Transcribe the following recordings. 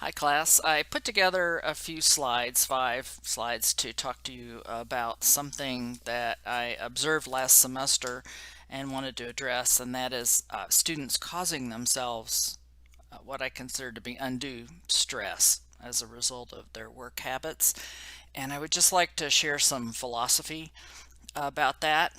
Hi class. I put together a few slides, 5 slides, to talk to you about something that I observed last semester and wanted to address, and that is students causing themselves what I consider to be undue stress as a result of their work habits. And I would just like to share some philosophy about that.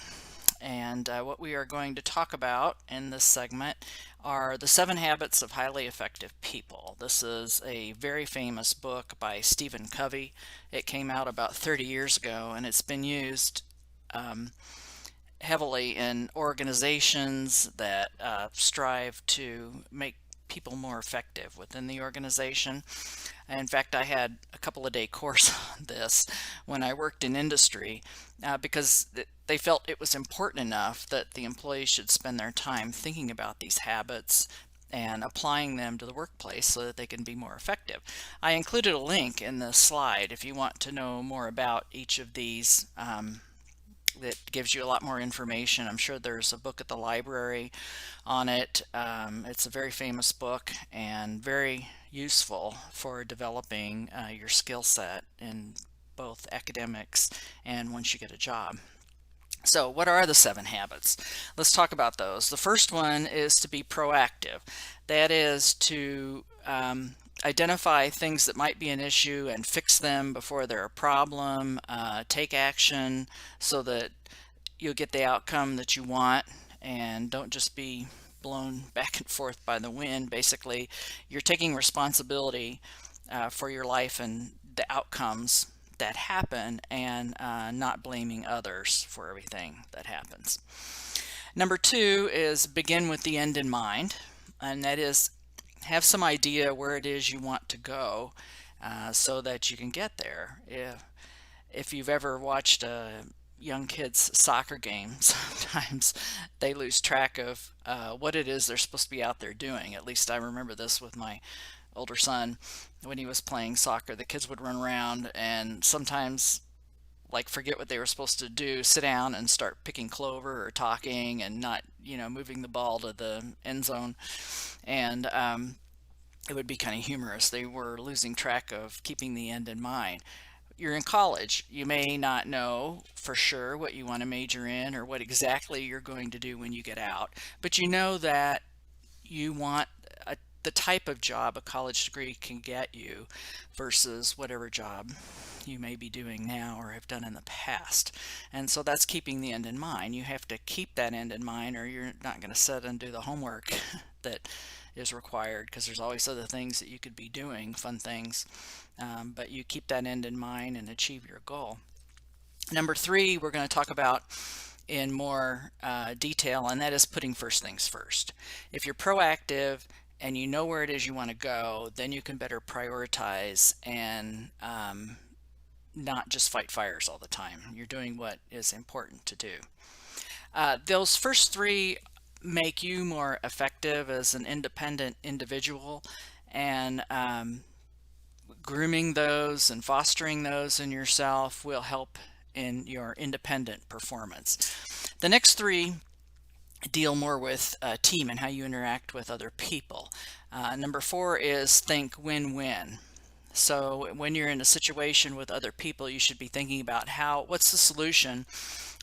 And what we are going to talk about in this segment are the 7 habits of highly effective people. This is a very famous book by Stephen Covey. It came out about 30 years ago and it's been used um, heavily in organizations that strive to make people more effective within the organization. In fact, I had a couple of day course on this when I worked in industry because they felt it was important enough that the employees should spend their time thinking about these habits and applying them to the workplace so that they can be more effective. I included a link in the slide if you want to know more about each of these. That gives you a lot more information. I'm sure there's a book at the library on it. It's a very famous book and very useful for developing your skill set in both academics and once you get a job. So, what are the 7 habits? Let's talk about those. The first one is to be proactive. That is to identify things that might be an issue and fix them before they're a problem. Take action so that you'll get the outcome that you want and don't just be blown back and forth by the wind. Basically, you're taking responsibility for your life and the outcomes that happen and not blaming others for everything that happens. Number 2 is begin with the end in mind, and that is have some idea where it is you want to go so that you can get there. If you've ever watched a young kids soccer game, sometimes they lose track of what it is they're supposed to be out there doing. At least I remember this with my older son when he was playing soccer. The kids would run around and sometimes like forget what they were supposed to do, sit down and start picking clover or talking and not, moving the ball to the end zone. And it would be kind of humorous. They were losing track of keeping the end in mind. You're in college. You may not know for sure what you want to major in or what exactly you're going to do when you get out, but you know that you want the type of job a college degree can get you versus whatever job you may be doing now or have done in the past. And so that's keeping the end in mind. You have to keep that end in mind or you're not going to sit and do the homework that is required because there's always other things that you could be doing, fun things, but you keep that end in mind and achieve your goal. Number 3, we're going to talk about in more detail, and that is putting first things first. If you're proactive and you know where it is you want to go, then you can better prioritize and not just fight fires all the time. You're doing what is important to do. Those first 3 make you more effective as an independent individual, and grooming those and fostering those in yourself will help in your independent performance. The next 3 deal more with team and how you interact with other people. Number 4 is think win-win. So when you're in a situation with other people, you should be thinking about what's the solution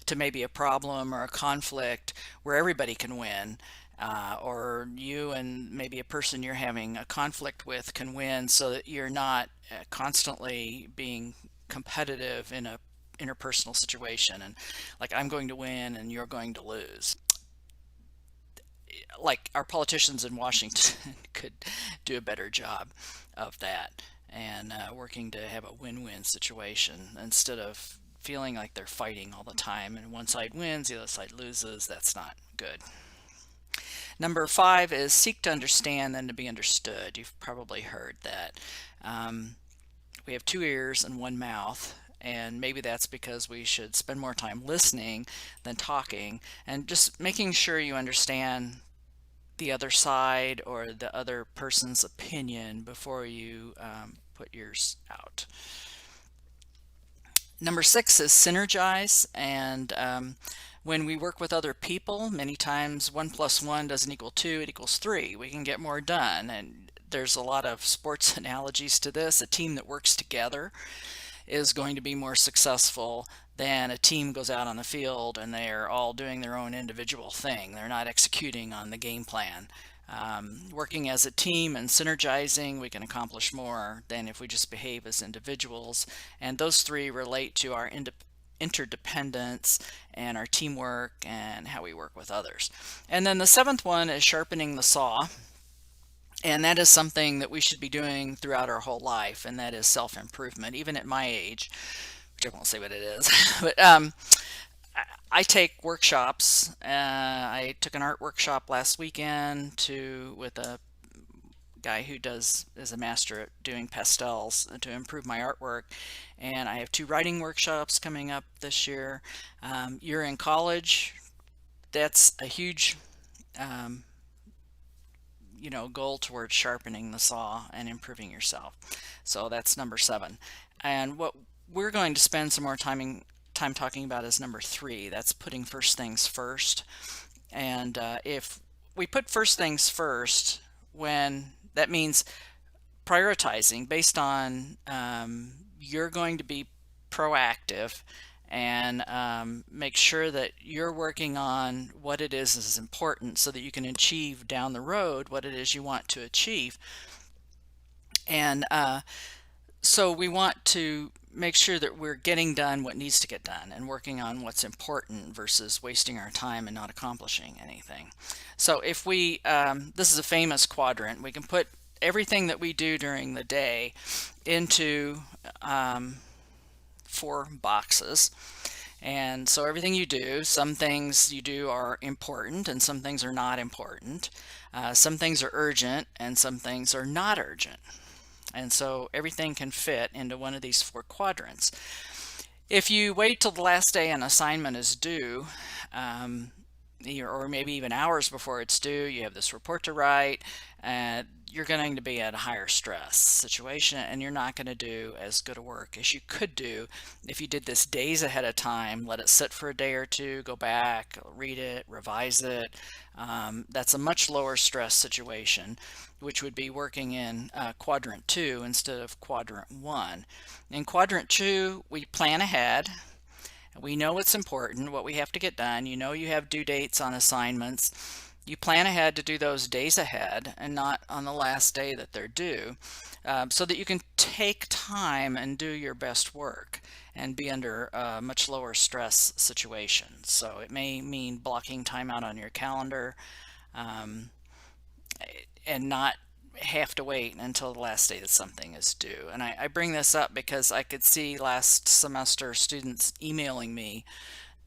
to maybe a problem or a conflict where everybody can win, or you and maybe a person you're having a conflict with can win so that you're not constantly being competitive in a interpersonal situation and like I'm going to win and you're going to lose. Like our politicians in Washington could do a better job of that and working to have a win-win situation instead of feeling like they're fighting all the time and one side wins, the other side loses. That's not good. Number 5 is seek to understand then to be understood. You've probably heard that. We have 2 ears and 1 mouth, and maybe that's because we should spend more time listening than talking and just making sure you understand the other side or the other person's opinion before you put yours out. Number 6 is synergize, and when we work with other people, many times 1 plus 1 doesn't equal 2, it equals 3. We can get more done, and there's a lot of sports analogies to this. A team that works together is going to be more successful than a team goes out on the field and they're all doing their own individual thing. They're not executing on the game plan. Working as a team and synergizing, we can accomplish more than if we just behave as individuals. And those three relate to our interdependence and our teamwork and how we work with others. And then the seventh one is sharpening the saw. And that is something that we should be doing throughout our whole life, and that is self-improvement, even at my age, which I won't say what it is. But I take workshops. I took an art workshop last weekend with a guy who is a master at doing pastels to improve my artwork. And I have two writing workshops coming up this year. You're in college. That's a huge goal towards sharpening the saw and improving yourself. So that's number 7. And what we're going to spend some more time talking about is number 3. That's putting first things first. And if we put first things first, when that means prioritizing based on you're going to be proactive and make sure that you're working on what it is important so that you can achieve down the road what it is you want to achieve. And so we want to make sure that we're getting done what needs to get done and working on what's important versus wasting our time and not accomplishing anything. So if we, this is a famous quadrant, we can put everything that we do during the day into 4 boxes. And so everything you do, some things you do are important and some things are not important. Some things are urgent and some things are not urgent. And so everything can fit into one of these 4 quadrants. If you wait till the last day an assignment is due, or maybe even hours before it's due, you have this report to write, you're going to be at a higher stress situation and you're not going to do as good a work as you could do if you did this days ahead of time, let it sit for a day or two, go back, read it, revise it. That's a much lower stress situation, which would be working in quadrant 2 instead of quadrant 1. In quadrant 2, we plan ahead. We know what's important, what we have to get done. You know you have due dates on assignments. You plan ahead to do those days ahead and not on the last day that they're due, so that you can take time and do your best work and be under a much lower stress situation. So it may mean blocking time out on your calendar and not have to wait until the last day that something is due. And I bring this up because I could see last semester students emailing me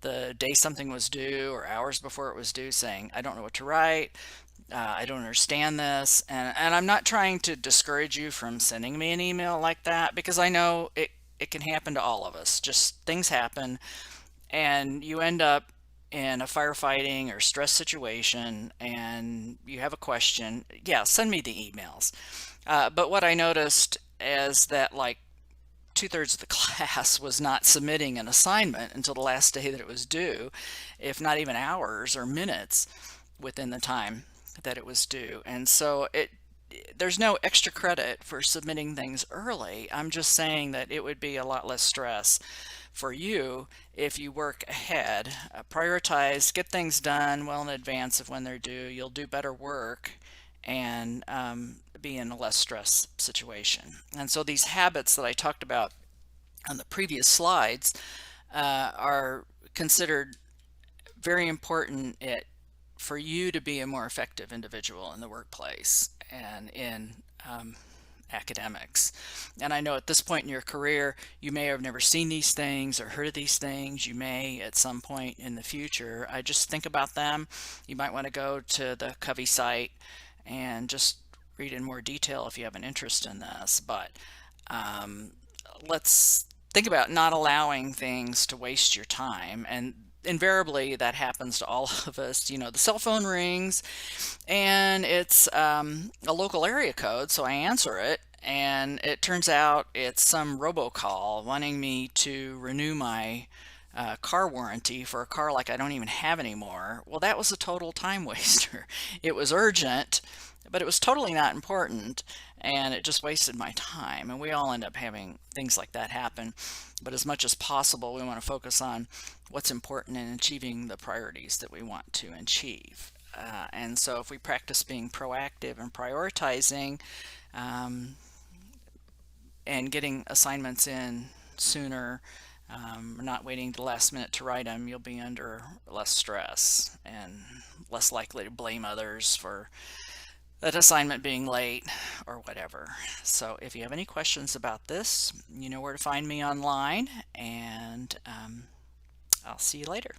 the day something was due or hours before it was due saying, I don't know what to write, I don't understand this. And I'm not trying to discourage you from sending me an email like that, because I know it can happen to all of us. Just things happen and you end up in a firefighting or stress situation and you have a question. Yeah, send me the emails. But what I noticed is that like 2/3 of the class was not submitting an assignment until the last day that it was due, if not even hours or minutes within the time that it was due. And so there's no extra credit for submitting things early. I'm just saying that it would be a lot less stress for you if you work ahead, prioritize, get things done well in advance of when they're due. You'll do better work and be in a less stress situation. And so these habits that I talked about on the previous slides are considered very important for you to be a more effective individual in the workplace and in academics. And I know at this point in your career, you may have never seen these things or heard of these things. You may at some point in the future. I just think about them. You might want to go to the Covey site and just read in more detail if you have an interest in this. But let's think about not allowing things to waste your time. And invariably that happens to all of us. You know, the cell phone rings and it's a local area code, so I answer it and it turns out it's some robocall wanting me to renew my car warranty for a car like I don't even have anymore. Well, that was a total time waster. It was urgent, but it was totally not important, and it just wasted my time. And we all end up having things like that happen. But as much as possible, we want to focus on what's important in achieving the priorities that we want to achieve. And so if we practice being proactive and prioritizing, um, and getting assignments in sooner, not waiting to the last minute to write them, you'll be under less stress and less likely to blame others for that assignment being late or whatever. So if you have any questions about this, you know where to find me online, and I'll see you later.